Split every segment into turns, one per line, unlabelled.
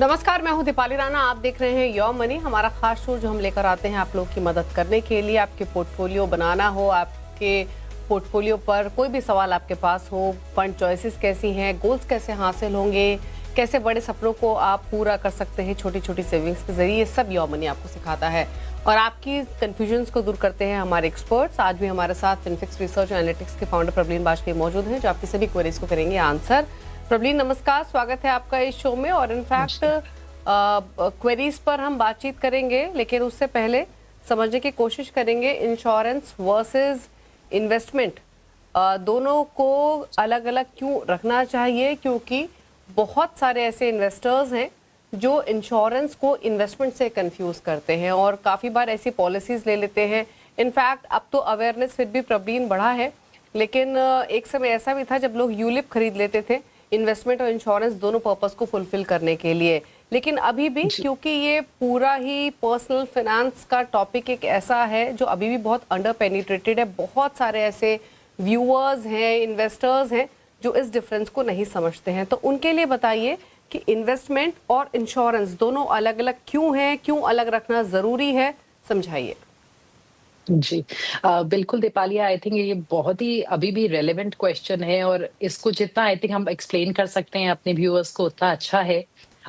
नमस्कार, मैं हूं दीपाली राणा। आप देख रहे हैं योर मनी, हमारा खास शो जो हम लेकर आते हैं आप लोग की मदद करने के लिए। आपके पोर्टफोलियो बनाना हो, आपके पोर्टफोलियो पर कोई भी सवाल आपके पास हो, फंड चॉइसेस कैसी हैं, गोल्स कैसे हासिल होंगे, कैसे बड़े सपनों को आप पूरा कर सकते हैं छोटी छोटी सेविंग्स के जरिए, सब योर मनी आपको सिखाता है। और आपकी कंफ्यूजन्स को दूर करते हैं हमारे एक्सपर्ट्स। आज भी हमारे साथ फिनफिक्स रिसर्च एनालिटिक्स के फाउंडर प्रवीण बाजपेयी मौजूद हैं, जो आपकी सभी क्वेरीज को करेंगे आंसर। प्रवीण, नमस्कार, स्वागत है आपका इस शो में। और इनफैक्ट क्वेरीज पर हम बातचीत करेंगे, लेकिन उससे पहले समझने की कोशिश करेंगे इंश्योरेंस वर्सेस इन्वेस्टमेंट, दोनों को अलग अलग क्यों रखना चाहिए। क्योंकि बहुत सारे ऐसे इन्वेस्टर्स हैं जो इंश्योरेंस को इन्वेस्टमेंट से कंफ्यूज करते हैं और काफ़ी बार ऐसी पॉलिसीज ले लेते हैं। इनफैक्ट अब तो अवेयरनेस फिर भी प्रवीण बढ़ा है, लेकिन एक समय ऐसा भी था जब लोग यूलिप खरीद लेते थे इन्वेस्टमेंट और इंश्योरेंस दोनों पर्पस को फुलफिल करने के लिए। लेकिन अभी भी क्योंकि ये पूरा ही पर्सनल फाइनेंस का टॉपिक एक ऐसा है जो अभी भी बहुत अंडर पेनिट्रेटेड है, बहुत सारे ऐसे व्यूअर्स हैं, इन्वेस्टर्स हैं जो इस डिफरेंस को नहीं समझते हैं। तो उनके लिए बताइए कि इन्वेस्टमेंट और इंश्योरेंस दोनों अलग अलग क्यों हैं, क्यों अलग रखना जरूरी है, समझाइए।
जी। बिल्कुल दीपाली, आई थिंक ये बहुत ही अभी भी रेलेवेंट क्वेश्चन है और इसको जितना आई थिंक हम एक्सप्लेन कर सकते हैं अपने व्यूअर्स को उतना अच्छा है।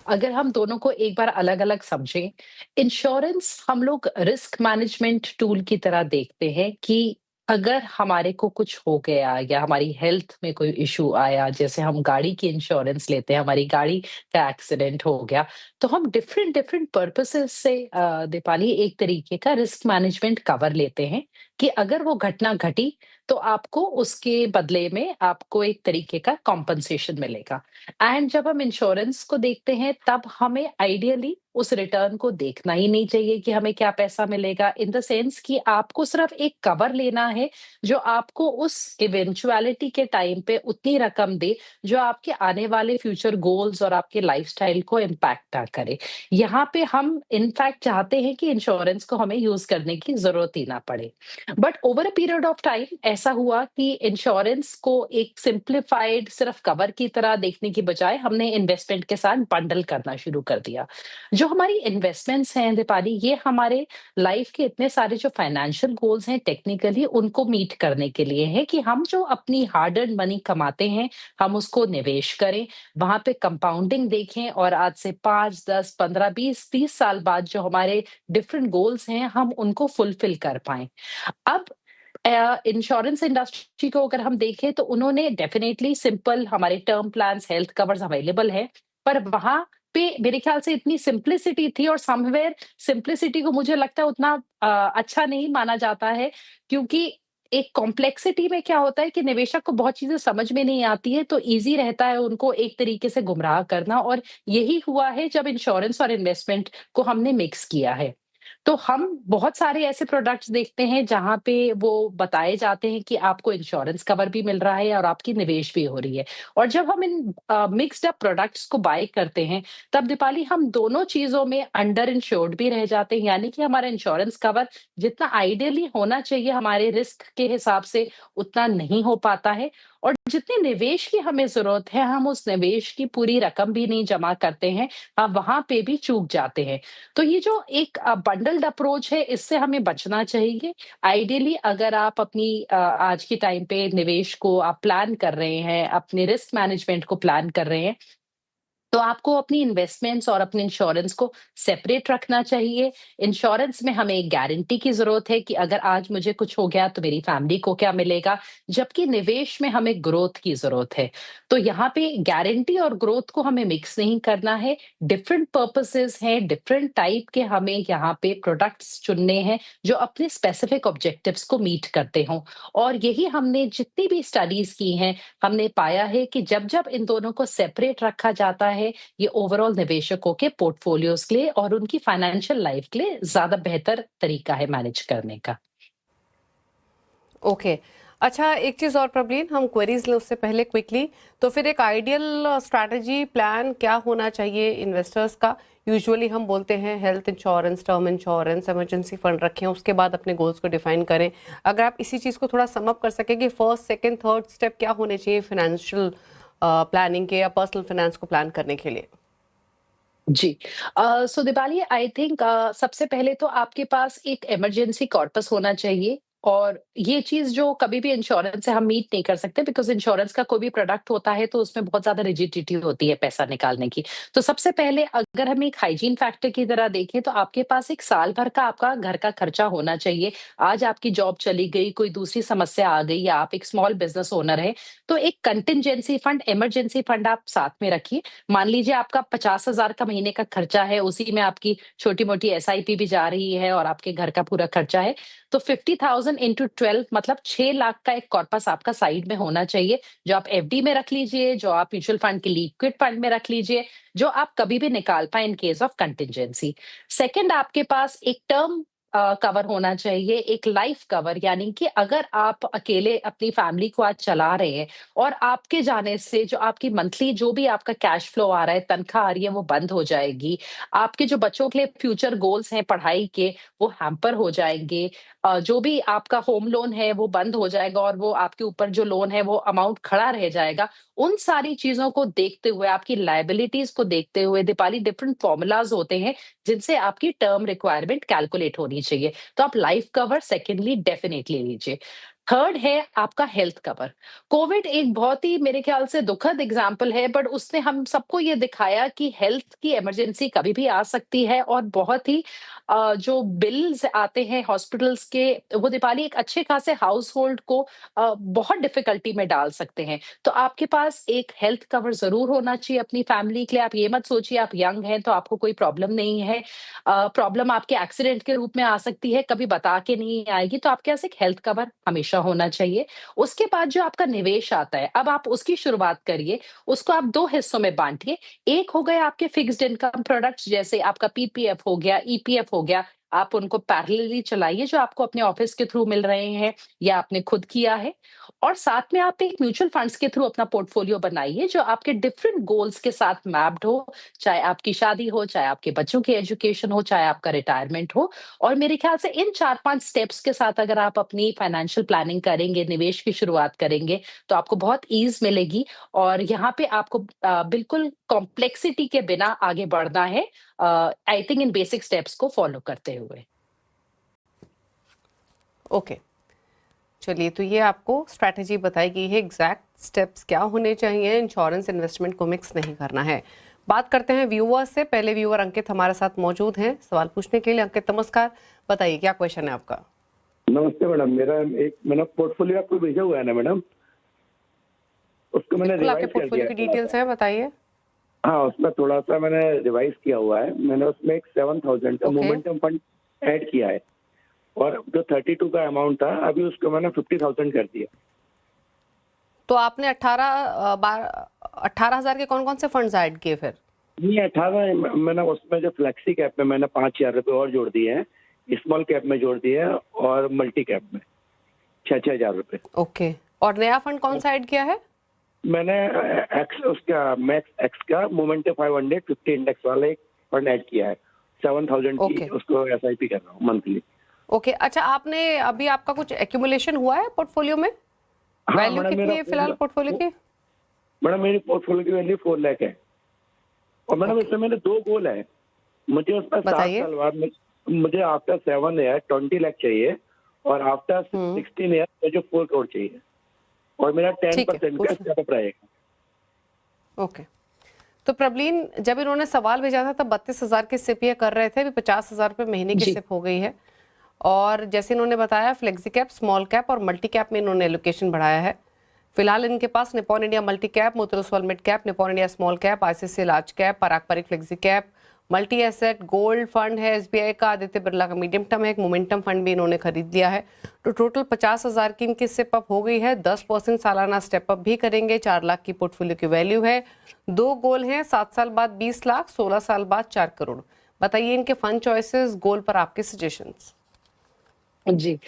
अगर हम दोनों को एक बार अलग-अलग समझें, इंश्योरेंस हम लोग रिस्क मैनेजमेंट टूल की तरह देखते हैं कि अगर हमारे को कुछ हो गया या हमारी हेल्थ में कोई इश्यू आया, जैसे हम गाड़ी की इंश्योरेंस लेते हैं, हमारी गाड़ी का एक्सीडेंट हो गया, तो हम डिफरेंट डिफरेंट पर्पसेस से दीपाली एक तरीके का रिस्क मैनेजमेंट कवर लेते हैं कि अगर वो घटना घटी तो आपको उसके बदले में आपको एक तरीके का कॉम्पनसेशन मिलेगा। एंड जब हम इंश्योरेंस को देखते हैं तब हमें आइडियली उस रिटर्न को देखना ही नहीं चाहिए कि हमें क्या पैसा मिलेगा, इन द सेंस कि आपको सिर्फ एक कवर लेना है जो आपको उस इवेंचुअलिटी के टाइम पे उतनी रकम दे जो आपके आने वाले फ्यूचर गोल्स और आपके लाइफस्टाइल को इम्पैक्ट ना करे। यहाँ पे हम इनफैक्ट चाहते हैं कि इंश्योरेंस को हमें यूज करने की जरूरत ही ना पड़े। But over a period of time ऐसा हुआ कि इंश्योरेंस को एक सिंप्लीफाइड सिर्फ कवर की तरह देखने की बजाय हमने इन्वेस्टमेंट के साथ बंडल करना शुरू कर दिया। जो हमारी इन्वेस्टमेंट्स हैं दीपाली, ये हमारे लाइफ के इतने सारे जो फाइनेंशियल गोल्स हैं टेक्निकली उनको मीट करने के लिए है कि हम जो अपनी हार्ड अर्न मनी कमाते हैं हम उसको निवेश करें, वहां पे कंपाउंडिंग देखें और आज से 5, 10, 15, 20, 30 साल बाद जो हमारे डिफरेंट गोल्स हैं हम उनको फुलफिल कर पाएं। अब इंश्योरेंस इंडस्ट्री को अगर हम देखें तो उन्होंने डेफिनेटली सिंपल हमारे term plans, health covers available है, पर वहां पे मेरे ख्याल से इतनी सिंप्लिसिटी थी और समवेयर सिंप्लिसिटी को मुझे लगता है उतना अच्छा नहीं माना जाता है, क्योंकि एक कॉम्प्लेक्सिटी में क्या होता है कि निवेशक को बहुत चीजें समझ में नहीं आती है तो इजी रहता है उनको एक तरीके से गुमराह करना, और यही हुआ है जब इंश्योरेंस और इन्वेस्टमेंट को हमने मिक्स किया है। तो हम बहुत सारे ऐसे प्रोडक्ट्स देखते हैं जहाँ पे वो बताए जाते हैं कि आपको इंश्योरेंस कवर भी मिल रहा है और आपकी निवेश भी हो रही है। और जब हम इन मिक्स्ड अप प्रोडक्ट्स को बाय करते हैं, तब दीपाली हम दोनों चीज़ों में अंडर इंश्योर्ड भी रह जाते हैं। यानी कि हमारा इंश्योरेंस कवर जितना आइडियली होना चाहिए हमारे रिस्क के हिसाब से उतना नहीं हो पाता है, और जितने निवेश की हमें ज़रूरत है, हम उस निवेश की पूरी रकम भी नहीं जमा करते हैं, वहाँ पे भी चूक जाते हैं। तो ये जो एक बंडल्ड अप्रोच है इससे हमें बचना चाहिए। आइडियली अगर आप अपनी आज के टाइम पे निवेश को आप प्लान कर रहे हैं, अपने रिस्क मैनेजमेंट को प्लान कर रहे हैं, तो आपको अपनी इन्वेस्टमेंट्स और अपने इंश्योरेंस को सेपरेट रखना चाहिए। इंश्योरेंस में हमें एक गारंटी की ज़रूरत है कि अगर आज मुझे कुछ हो गया तो मेरी फैमिली को क्या मिलेगा, जबकि निवेश में हमें ग्रोथ की ज़रूरत है। तो यहाँ पे गारंटी और ग्रोथ को हमें मिक्स नहीं करना है। डिफरेंट पर्पसेस हैं, डिफरेंट टाइप के हमें यहाँ पे प्रोडक्ट्स चुनने हैं जो अपने स्पेसिफिक ऑब्जेक्टिव्स को मीट करते हों। और यही हमने जितनी भी स्टडीज़ की हैं, हमने पाया है कि जब-जब इन दोनों को सेपरेट रखा जाता है, ये ओवरऑल निवेशकों के पोर्टफोलियोज के लिए और उनकी फाइनेंशियल लाइफ के लिए ज्यादा बेहतर तरीका है मैनेज करने का।
ओके, अच्छा, एक चीज़ और प्रवीण, हम क्वेरीज लें उससे पहले क्विकली, तो फिर एक आइडियल स्ट्रैटेजी प्लान क्या होना चाहिए इन्वेस्टर्स का। यूजुअली हम बोलते हैं health insurance, term insurance, emergency fund रखें, उसके बाद अपने गोल्स को डिफाइन करें। अगर आप इसी चीज़ को थोड़ा सम अप कर सकें कि फर्स्ट, सेकंड, थर्ड स्टेप क्या होने चाहिए फाइनेंशियल प्लानिंग के या पर्सनल फाइनेंस को प्लान करने के लिए।
जी। सो दीपाली, आई थिंक सबसे पहले तो आपके पास एक इमरजेंसी कॉर्पस होना चाहिए, और ये चीज़ जो कभी भी इंश्योरेंस से हम मीट नहीं कर सकते, बिकॉज़ इंश्योरेंस का कोई भी प्रोडक्ट होता है तो उसमें बहुत ज़्यादा रिजिडिटी होती है पैसा निकालने की। तो सबसे पहले अगर हम एक हाइजीन फैक्टर की तरह देखें, तो आपके पास एक साल भर का आपका घर का खर्चा होना चाहिए। आज आपकी जॉब चली गई, कोई दूसरी समस्या आ गई, या आप एक स्मॉल बिज़नेस ओनर हैं, तो एक कंटिंजेंसी फंड, इमरजेंसी फंड आप साथ में रखिए। मान लीजिए आपका 50,000 का महीने का खर्चा है, उसी में आपकी छोटी-मोटी एसआईपी भी जा रही है और आपके घर का पूरा खर्चा है, तो 50,000 इंटू 12 मतलब 6 लाख का एक कॉर्पस आपका साइड में होना चाहिए, जो आप एफडी में रख लीजिए, जो आप म्यूचुअल फंड के लिक्विड फंड में रख लीजिए, जो आप कभी भी निकाल पाएँ in case of contingency. Second, आपके पास एक टर्म कवर होना चाहिए, एक लाइफ कवर, यानी कि अगर आप अकेले अपनी फैमिली को आज चला रहे हैं और आपके जाने से जो आपकी मंथली जो भी आपका कैश फ्लो आ रहा है, तनख्वाह आ रही है, वो बंद हो जाएगी। आपके जो बच्चों के लिए फ्यूचर गोल्स हैं पढ़ाई के, वो हैम्पर हो जाएँगे। जो भी आपका होम लोन है, वो बंद हो जाएगा, और वो आपके ऊपर जो लोन है, वो अमाउंट खड़ा रह जाएगा। उन सारी चीज़ों को देखते हुए, आपकी लायबिलिटीज़ को देखते हुए, दीपाली, डिफरेंट फ़ॉर्मूलाज़ होते हैं, जिनसे आपकी टर्म रिक्वायरमेंट कैलकुलेट होनी चाहिए। तो आप लाइफ कवर सेकेंडली डेफिनिटली लीजिए। थर्ड है आपका हेल्थ कवर। कोविड एक बहुत ही मेरे ख्याल से दुखद एग्जाम्पल है, बट उसने हम सबको ये दिखाया कि हेल्थ की इमरजेंसी कभी भी आ सकती है, और बहुत ही जो बिल्स आते हैं हॉस्पिटल्स के, वो दीपाली एक अच्छे खासे हाउस होल्ड को बहुत डिफिकल्टी में डाल सकते हैं। तो आपके पास एक हेल्थ कवर जरूर होना चाहिए अपनी फैमिली के लिए। आप ये मत सोचिए आप यंग हैं तो आपको कोई प्रॉब्लम नहीं है। प्रॉब्लम आपके एक्सीडेंट के रूप में आ सकती है, कभी बता के नहीं आएगी, तो आपके पास एक हेल्थ कवर हमेशा होना चाहिए। उसके बाद जो आपका निवेश आता है, अब आप उसकी शुरुआत करिए। उसको आप 2 हिस्सों में बाँटिए। एक हो गए आपके फिक्स्ड इनकम प्रोडक्ट्स, जैसे आपका पीपीएफ हो गया, ईपीएफ हो गया। आप उनको पैरेलली चलाइए, जो आपको अपने ऑफिस के थ्रू मिल रहे हैं या आपने खुद किया है। और साथ में आप एक म्यूचुअल फंड्स के थ्रू अपना पोर्टफोलियो बनाइए, जो आपके डिफरेंट गोल्स के साथ मैप्ड हो, चाहे आपकी शादी हो, चाहे आपके बच्चों की एजुकेशन हो, चाहे आपका रिटायरमेंट हो। और मेरे ख्याल से इन 4-5 स्टेप्स के साथ अगर आप अपनी फाइनेंशियल प्लानिंग करेंगे, निवेश की शुरुआत करेंगे, तो आपको बहुत ईज़ मिलेगी। और यहाँ पे आपको बिल्कुल कॉम्प्लेक्सिटी के बिना आगे बढ़ना है, I think in basic steps को फॉलो करते हुए।
ओके, चलिए, तो ये आपको स्ट्रैटेजी बताई गई है, एग्जैक्ट स्टेप्स क्या होने चाहिए, इंश्योरेंस इन्वेस्टमेंट को मिक्स नहीं करना है। बात करते हैं व्यूअर्स से। पहले व्यूअर अंकित हमारे साथ मौजूद हैं सवाल पूछने के लिए। अंकित, नमस्कार, बताइए क्या क्वेश्चन है आपका।
नमस्ते मैडम, मैंने पोर्टफोलियो आपको भेजा हुआ है ना मैडम, उसको मैंने
बिल्कुल, आपके
रिवाइज कर
पोर्टफोलियो
दिया
की
है थोड़ा
डिटेल्स
सा।
हैं, बताइए।
हाँ, उसमें थोड़ा सा मैंने रिवाइज किया हुआ है। मैंने उसमें एक 7,000 का
ओके,
मोमेंटम फंड ऐड किया है, और जो 32 का अमाउंट था अभी उसको मैंने 50,000 कर दिया।
तो आपने 18,000 के कौन कौन से फंड्स ऐड किए फिर?
नहीं, 18 मैंने उसमें जो फ्लेक्सी कैप में मैंने 5,000 रुपये और जोड़ दिए हैं, स्मॉल कैप में जोड़ दिए हैं, और मल्टी कैप में 6,000 रुपये।
ओके, और नया फंड कौन सा ऐड किया है?
मैंने मैक्स एक्स का मोमेंटम 550 इंडेक्स वाला एक फंड ऐड किया है। 7,000 की
ओके,
उसको एसआईपी कर रहा हूँ मंथली।
ओके, अच्छा, आपने अभी आपका कुछ एक्यूमुलेशन हुआ है पोर्टफोलियो में?
हाँ
वैल्यू
मैडम,
कितनी है फिलहाल पोर्टफोलियो की?
मैडम मेरी पोर्टफोलियो की वैल्यू 4 लाख है। और मैडम
ओके,
इसमें मेरे 2 गोल है। मुझे उसमें 7
बताइए।
साल बाद मुझे आफ्टर 7 ईयर 20 लाख चाहिए, और आफ्टर 16 ईयर मुझे 4 करोड़ चाहिए, और मेरा
ठीक है,
10% का
पूछो।
स्टेप रहेगा।
ओके, तो प्रबलीन, जब इन्होंने सवाल भेजा था तब 32,000 की सिप ये कर रहे थे, अभी 50,000 रुपये महीने की
जी।
सिप हो गई है। और जैसे इन्होंने बताया, फ्लेक्सी कैप, स्मॉल कैप और मल्टी कैप में इन्होंने एलोकेशन बढ़ाया है। फिलहाल इनके पास Nippon India multi cap, Muthoot mid cap, Nippon India small cap, ICICI large cap, पारंपरिक flexi cap, multi asset, gold fund है एसबीआई का, आदित्य बिरला का मीडियम टर्म है, एक मोमेंटम फंड भी इन्होंने खरीद लिया है। तो टोटल 50,000 की इनकी स्टेप अप हो गई है। 10% सालाना स्टेप अप भी करेंगे। 4 लाख की पोर्टफोलियो की वैल्यू है। 2 गोल हैं, 7 साल बाद 20 लाख, 16 साल बाद 4 करोड़। बताइए इनके फंड चॉइसेस, गोल पर आपके सजेशंस।
जी।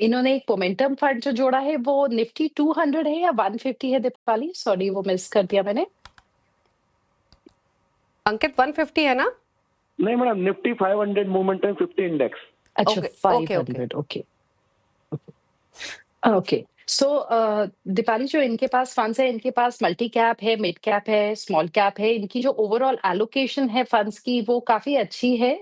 इन्होंने एक मोमेंटम फंड जो जोड़ा है, वो निफ्टी 200 है या 150 है दीपाली? सॉरी, वो मिस कर दिया मैंने।
अंकित, 150 है ना?
नहीं मैडम, निफ्टी 500 मोमेंटम 50 इंडेक्स।
अच्छा,
okay, okay, okay.
500, okay. Okay. Deepali, जो इनके पास फंड्स है, इनके पास मल्टी कैप है, मिड कैप है, स्मॉल कैप है। इनकी जो ओवरऑल एलोकेशन है फंड्स की, वो काफ़ी अच्छी है।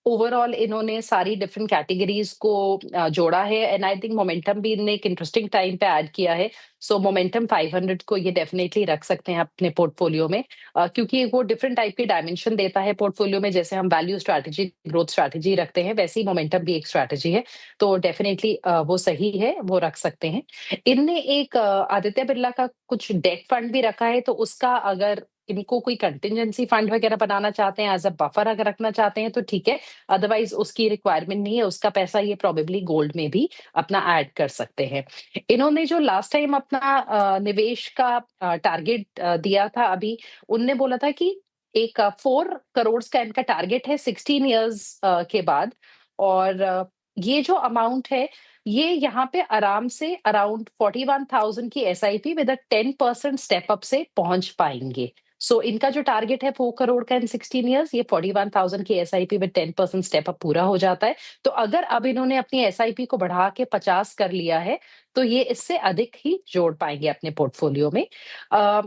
ओवरऑल इन्होंने सारी डिफरेंट कैटेगरीज़ को जोड़ा है, एंड आई थिंक मोमेंटम भी इन्होंने एक इंटरेस्टिंग टाइम पे ऐड किया है। सो मोमेंटम 500 को ये डेफिनिटली रख सकते हैं अपने पोर्टफोलियो में, क्योंकि वो डिफरेंट टाइप की डायमेंशन देता है पोर्टफोलियो में। जैसे हम वैल्यू स्ट्रैटेजी, ग्रोथ स्ट्रैटेजी रखते हैं, वैसे ही मोमेंटम भी एक स्ट्रैटेजी है। तो डेफिनिटली वो सही है, वो रख सकते हैं। इनने एक आदित्य बिरला का कुछ डेट फंड भी रखा है, तो उसका अगर इनको कोई कंटिजेंसी फंड वगैरह बनाना चाहते हैं, एज़ अ बफर अगर रखना चाहते हैं तो ठीक है, अदरवाइज़ उसकी रिक्वायरमेंट नहीं है, उसका पैसा ये प्रोबेबली गोल्ड में भी अपना ऐड कर सकते हैं। इन्होंने जो लास्ट टाइम अपना निवेश का टारगेट दिया था अभी, उनने बोला था कि एक 4 करोड़ का इनका टारगेट है 16 इयर्स के बाद। और ये जो अमाउंट है, ये यहाँ पे आराम से अराउंड 41,000 की SIP with a 10% step up से पहुँच पाएँगे। सो इनका जो टारगेट है 4 करोड़ का इन 16 इयर्स, ये 41,000 की एसआईपी विद 10% स्टेप अप पूरा हो जाता है। तो अगर अब इन्होंने अपनी एसआईपी को बढ़ा के 50 कर लिया है, तो ये इससे अधिक ही जोड़ पाएँगे अपने पोर्टफोलियो में। अ,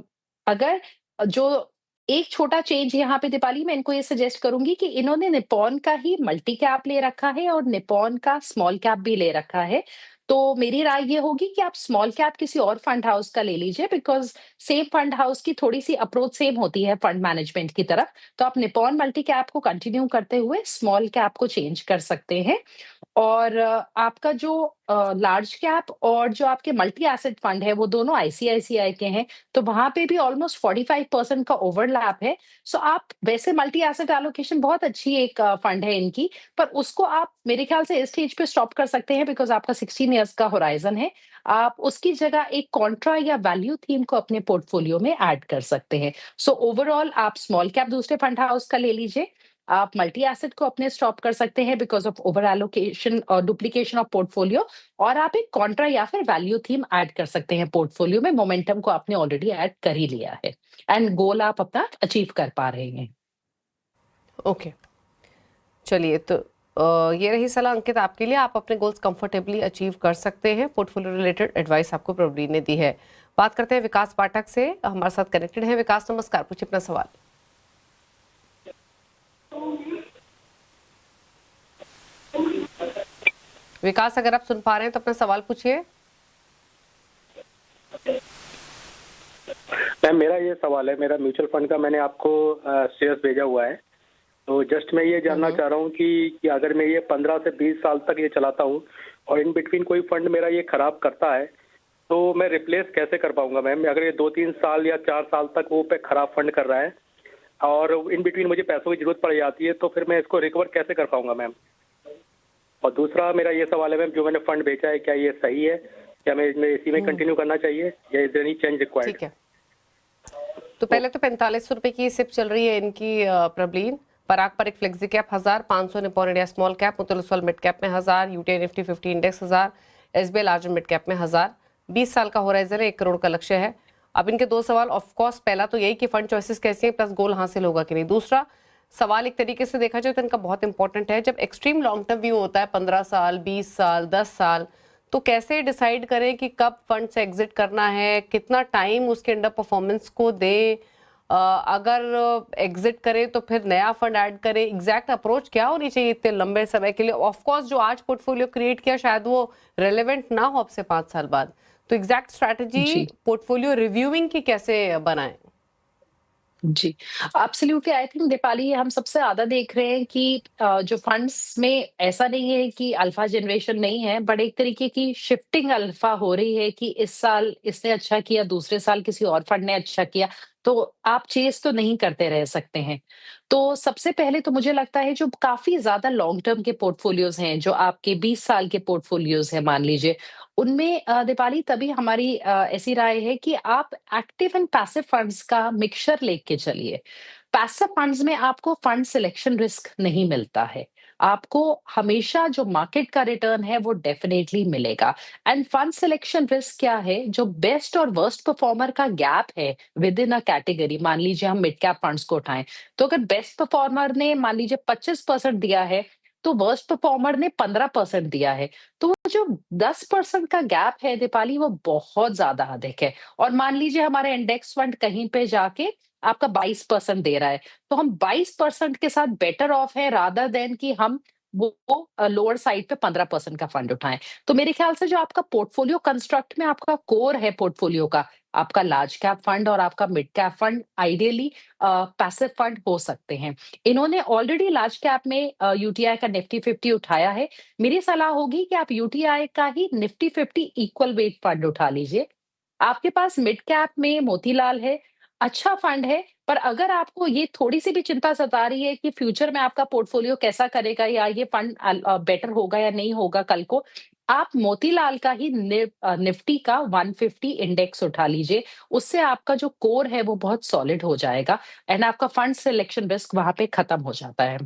अगर जो एक छोटा चेंज यहाँ पे दीपाली, मैं इनको ये सजेस्ट करूँगी कि इन्होंने निप्पॉन का ही मल्टी कैप ले रखा है और निप्पॉन का स्मॉल कैप भी ले रखा है। तो मेरी राय ये होगी कि आप स्मॉल कैप किसी और फंड हाउस का ले लीजिए, बिकॉज़ सेम फंड हाउस की थोड़ी-सी अप्रोच सेम होती है फंड मैनेजमेंट की तरफ। तो आप निप्पॉन मल्टी कैप को कंटिन्यू करते हुए स्मॉल कैप को चेंज कर सकते हैं। और आपका जो लार्ज कैप और जो आपके मल्टी एसेट फंड है, वो दोनों आईसीआईसीआई के हैं, तो वहाँ पे भी ऑलमोस्ट 45% का ओवरलैप है। सो आप वैसे मल्टी एसेट एलोकेशन बहुत अच्छी एक फंड है इनकी, पर उसको आप मेरे ख्याल से इस स्टेज पे स्टॉप कर सकते हैं, बिकॉज़ आपका 16 इयर्स का होराइज़न है। आप उसकी जगह एक कॉन्ट्रा या वैल्यू थीम को अपने पोर्टफोलियो में ऐड कर सकते हैं। सो ओवरऑल आप स्मॉल कैप दूसरे फंड हाउस का ले लीजिए। आप मल्टी एसेट को अपने स्टॉप कर सकते हैं बिकॉज़ ऑफ ओवर एलोकेशन और डुप्लीकेशन ऑफ पोर्टफोलियो, और आप एक कॉन्ट्रा या फिर वैल्यू थीम ऐड कर सकते हैं पोर्टफोलियो में। मोमेंटम को आपने ऑलरेडी ऐड कर ही लिया है, एंड गोल आप अपना अचीव कर पा रहे हैं।
ओके, चलिए तो ये रही सलाह अंकित आपके लिए। आप अपने गोल्स कंफर्टेबली अचीव कर सकते हैं। पोर्टफोलियो रिलेटेड एडवाइस आपको प्रवीण ने दी है। बात करते हैं विकास पाठक से, हमारे साथ कनेक्टेड हैं। विकास नमस्कार, पूछिए अपना सवाल। विकास, अगर आप सुन पा रहे हैं तो अपना सवाल पूछिए।
मैम, मेरा ये सवाल है, मेरा म्यूचुअल फंड का मैंने आपको शेयर्स भेजा हुआ है। तो जस्ट मैं ये जानना चाह रहा हूँ कि अगर मैं ये 15 से 20 साल तक ये चलाता हूँ और इन बिटवीन कोई फंड मेरा ये खराब करता है, तो मैं रिप्लेस कैसे कर पाऊंगा मैम? अगर ये 2-3 साल या 4 साल तक वो पे खराब फंड कर रहा है और इन बिटवीन मुझे पैसों की जरूरत पड़ जाती है, तो फिर मैं इसको रिकवर कैसे कर पाऊंगा मैम? और दूसरा मेरा ये सवाल है मैम, जो मैंने फंड बेचा है क्या ये सही है? क्या मैं इसमें इसी में कंटिन्यू करना चाहिए या is there any change required?
ठीक है, तो पहले तो 4500 रुपए की सिप चल रही है इनकी प्रबलीन। पराग पर एक flexi cap 1000, 500 Nippon India small cap, Motilal Oswal mid cap में 1000, UTI Nifty 50 index 1000, SBI large mid cap में 1000। 20 साल का होराइजन है, 1 करोड़ का लक्ष्य है। अब इनके दो सवाल, ऑफ कोर्स पहला तो यही कि फंड चॉइसेस कैसी हैं प्लस गोल हासिल होगा कि नहीं। दूसरा सवाल एक तरीके से देखा जाए तो इनका बहुत इंपॉर्टेंट है। जब एक्सट्रीम लॉन्ग टर्म व्यू होता है 15 साल, 20 साल, 10 साल, तो कैसे डिसाइड करें कि कब फंड से एग्जिट करना है, कितना टाइम उसके अंडर परफॉर्मेंस को दे, अगर एग्जिट करे तो फिर नया फंड ऐड करे, एग्जैक्ट अप्रोच क्या होनी चाहिए इतने लंबे समय के लिए। ऑफ कोर्स जो आज पोर्टफोलियो क्रिएट किया शायद वो रेलेवेंट ना हो अब से 5 साल बाद, तो एग्जैक्ट स्ट्रैटेजी पोर्टफोलियो रिव्यूइंग की कैसे बनाएं?
जी, एब्सोल्युटली। आई थिंक दीपाली, हम सबसे ज़्यादा देख रहे हैं कि जो फंड्स में ऐसा नहीं है कि अल्फा जनरेशन नहीं है, बट एक तरीके की शिफ्टिंग अल्फा हो रही है कि इस साल इसने अच्छा किया, दूसरे साल किसी और फंड ने अच्छा किया, तो आप चेज़ तो नहीं करते रह सकते हैं। तो सबसे पहले तो मुझे लगता है जो काफ़ी ज़्यादा लॉन्ग टर्म के पोर्टफोलियोज़ हैं, जो आपके 20 साल के पोर्टफोलियोज़ हैं मान लीजिए, उनमें दीपाली तभी हमारी ऐसी राय है कि आप एक्टिव एंड पैसिव फंड्स का मिक्सचर लेके चलिए। पैसिव फंड्स में आपको फंड सिलेक्शन रिस्क नहीं मिलता है। आपको हमेशा जो मार्केट का रिटर्न है वो डेफिनिटली मिलेगा। एंड फंड सिलेक्शन रिस्क क्या है? जो बेस्ट और वर्स्ट परफॉर्मर का गैप है विद इन अ कैटेगरी, मान लीजिए हम मिड कैप फंड्स को उठाएं, तो अगर बेस्ट परफॉर्मर ने मान लीजिए 25% दिया है, तो वर्स्ट परफॉर्मर ने 15% दिया है। तो वो जो 10% का गैप है दीपाली, वो बहुत ज़्यादा अधिक है। और मान लीजिए हमारा इंडेक्स फंड कहीं पे जाके आपका 22% दे रहा है, तो हम 22% के साथ बेटर ऑफ है रादर देन कि हम वो लोअर साइड पे 15% का फंड उठाएँ। तो मेरे ख्याल से जो आपका पोर्टफोलियो कंस्ट्रक्ट में आपका कोर है पोर्टफोलियो का, आपका लार्ज कैप फंड और आपका mid cap fund ideally passive fund हो सकते हैं। इन्होंने ऑलरेडी लार्ज कैप में यूटीआई का निफ्टी 50 उठाया है। मेरी सलाह होगी कि आप यूटीआई का ही निफ्टी 50 इक्वल वेट फंड उठा लीजिए। आपके पास मिड कैप में मोतीलाल है, अच्छा फंड है, पर अगर आपको ये थोड़ी-सी भी चिंता सता रही है कि फ्यूचर में आपका पोर्टफोलियो कैसा करेगा या ये फंड बेटर होगा या नहीं होगा कल को, आप मोतीलाल का ही निफ्टी का 150 इंडेक्स उठा लीजिए। उससे आपका जो कोर है वो बहुत सॉलिड हो जाएगा एंड आपका फंड सिलेक्शन रिस्क वहाँ पे खत्म हो जाता है।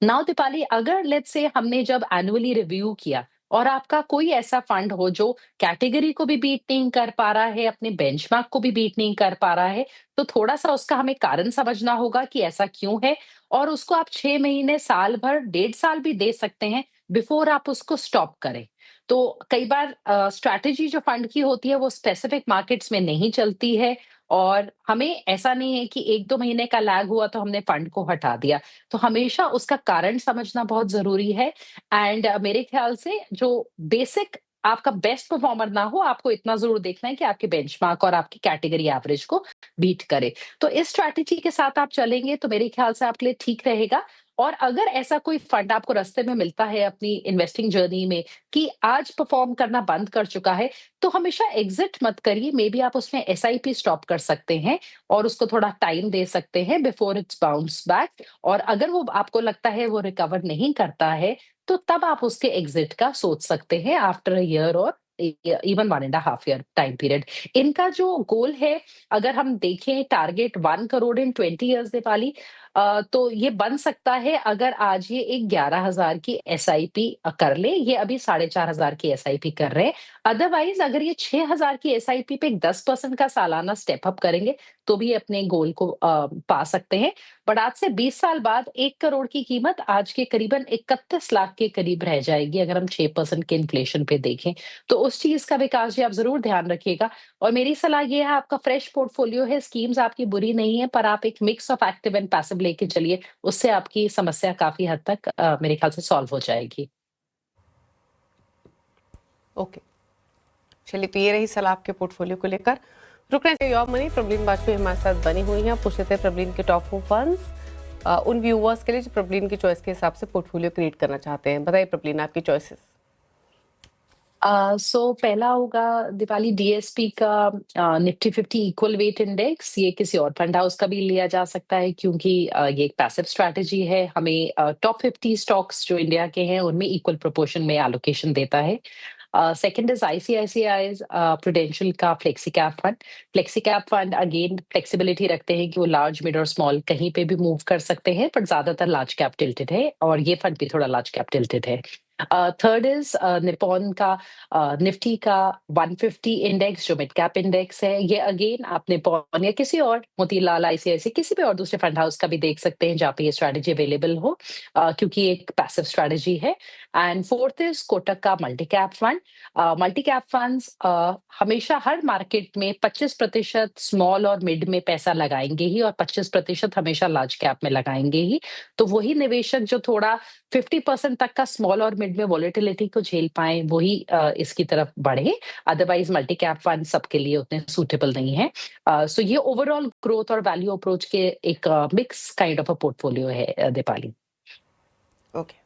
नाउ दीपाली, अगर लेट्स से हमने जब एनुअली रिव्यू किया और आपका कोई ऐसा फंड हो जो कैटेगरी को भी बीट नहीं कर पा रहा है, अपने बेंचमार्क को भी बीट नहीं कर पा रहा है, तो थोड़ा-सा उसका हमें कारण समझना होगा कि ऐसा क्यों है और उसको आप 6 महीने, साल भर, 1.5 साल भी दे सकते हैं बिफोर आप उसको स्टॉप करें। तो कई बार स्ट्रैटेजी जो फंड की होती है वो स्पेसिफिक मार्केट्स में नहीं चलती है और हमें ऐसा नहीं है कि 1-2 महीने का लैग हुआ तो हमने फंड को हटा दिया। तो हमेशा उसका कारण समझना बहुत ज़रूरी है एंड मेरे ख्याल से जो बेसिक आपका बेस्ट परफॉर्मर ना हो, आपको इतना ज़रूर देखना है कि आपके बेंचमार्क और आपकी कैटेगरी एवरेज को बीट करे। तो इस स्ट्रैटेजी के साथ आप चलेंगे तो मेरे ख्याल से आपके लिए ठीक रहेगा और अगर ऐसा कोई फंड आपको रास्ते में मिलता है अपनी इन्वेस्टिंग जर्नी में कि आज परफॉर्म करना बंद कर चुका है, तो हमेशा एग्ज़िट मत करिए। मे बी आप उसमें एसआईपी स्टॉप कर सकते हैं और उसको थोड़ा टाइम दे सकते हैं बिफोर इट्स बाउंस बैक और अगर वो आपको लगता है वो रिकवर नहीं करता है, तो तब आप उसके एग्ज़िट का सोच सकते हैं आफ्टर अ ईयर और इवन 1.5 ईयर टाइम पीरियड। इनका जो गोल है, अगर हम देखें टारगेट 1 करोड़ इन 20 इयर्स दीपाली, तो ये बन सकता है अगर आज ये एक 11,000 की एसआईपी कर ले, ये अभी 4,500 की एसआईपी कर रहे हैं। अदरवाइज़ अगर ये 6,000 की एसआईपी पे एक 10% का सालाना स्टेप अप करेंगे, तो भी अपने गोल को पा सकते हैं। बट आज से 20 साल बाद 1 करोड़ की कीमत आज के करीबन 31 लाख के करीब रह जाएगी अगर हम 6% के इन्फ्लेशन पे देखें। तो उस चीज़ का विकास जी आप ज़रूर ध्यान रखिएगा और मेरी सलाह ये है आपका फ्रेश पोर्टफोलियो है, स्कीम्स आपकी बुरी नहीं है, पर आप एक mix of active and passive लेके चलिए, उससे आपकी समस्या काफ़ी हद तक मेरे ख्याल से सॉल्व हो जाएगी।
ओके, चलिए तो ये रही सलाह आपके पोर्टफोलियो को लेकर। रुक रहे योर मनी, प्रबलीन वाजपेयी हमारे साथ बनी हुई हैं। पूछ लेते हैं प्रबलीन के टॉप 4 फंड्स उन व्यूअर्स के लिए जो प्रबलीन की चॉइस के हिसाब से पोर्टफोलियो क्रिएट करना चाहते हैं। बताइए प्रबलीन, आपकी चॉइसेस।
सो पहला होगा दीपाली डीएसपी का निफ्टी 50 इक्वल वेट इंडेक्स। ये किसी और फंड हाउस का भी लिया जा सकता है क्योंकि ये एक पैसिव स्ट्रैटेजी है। हमें टॉप 50 स्टॉक्स जो इंडिया के हैं उनमें इक्वल प्रोपोर्शन में एलोकेशन देता है। सेकंड इज आईसीआईसीआई प्रूडेंशियल का flexi cap fund. Flexi cap fund again flexibility रखते हैं कि वो लार्ज, मिड और स्मॉल कहीं पे भी मूव कर सकते हैं, पर ज्यादातर लार्ज कैप टिल्टेड है और ये फंड भी थोड़ा लार्ज कैप टिल्टेड है। थर्ड इज निपॉन का निफ्टी का 150 इंडेक्स जो मिड कैप इंडेक्स है। ये अगेन आप निपॉन या किसी और मोतीलाल, आईसीआईसी, किसी भी और दूसरे फंड हाउस का भी देख सकते हैं जहाँ पे ये स्ट्रैटेजी अवेलेबल हो, क्योंकि एक पैसिव स्ट्रैटेजी है। एंड फोर्थ इज कोटक का multi cap fund. Multi cap funds हमेशा हर मार्केट में 25% स्मॉल और मिड में पैसा लगाएंगे ही और 25% हमेशा लार्ज कैप में लगाएंगे ही। तो वही निवेशक जो थोड़ा 50% तक का स्मॉल और मिड में वॉलेटिलिटी को झेल पाए वही इसकी तरफ बढ़े। अदरवाइज मल्टी कैप फंड सबके लिए उतने सूटेबल नहीं है। सो ये ओवरऑल ग्रोथ और वैल्यू अप्रोच के एक mix kind of a portfolio है दीपाली।
ओके,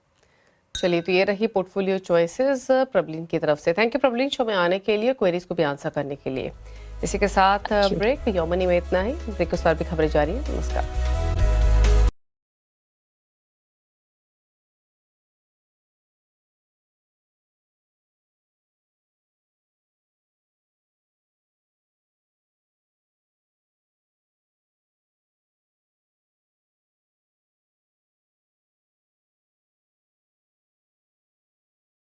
चलिए तो ये रही पोर्टफोलियो चॉइसेस प्रबलीन की तरफ से। थैंक यू प्रबलीन शो में आने के लिए, क्वेरीज को भी आंसर करने के लिए। इसी के साथ ब्रेक योर मनी में इतना ही। ब्रेक के बाद भी खबरें जारी हैं। नमस्कार।